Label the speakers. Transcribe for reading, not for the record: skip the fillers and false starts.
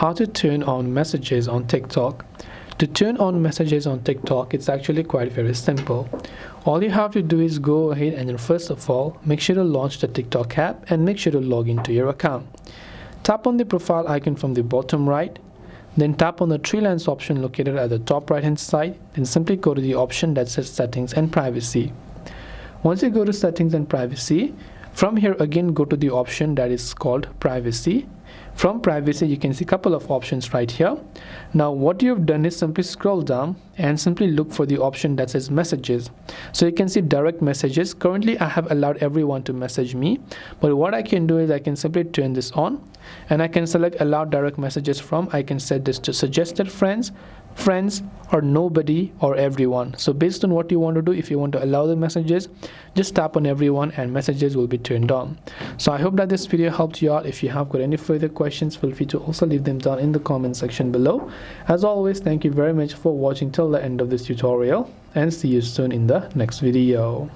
Speaker 1: how to turn on messages on TikTok. To turn on messages on TikTok, it's actually quite very simple. All you have to do is go ahead and then first of all, make sure to launch the TikTok app and make sure to log into your account. Tap on the profile icon from the bottom right, then tap on the three lines option located at the top right hand side, then simply go to the option that says settings and privacy. Once you go to settings and privacy, from here again go to the option that is called privacy. From privacy you can see a couple of options right here. Now what you've done is simply scroll down and simply look for the option that says messages. So you can see direct messages. Currently I have allowed everyone to message me, but what I can do is I can simply turn this on and I can select allow direct messages from. I can set this to suggested friends, or nobody, or everyone. So based on what you want to do, if you want to allow the messages, just tap on everyone and messages will be turned on. So I hope that this video helped you out. If you have got any further questions, feel free to also leave them down in the comment section below. As always, thank you very much for watching till the end of this tutorial and see you soon in the next video.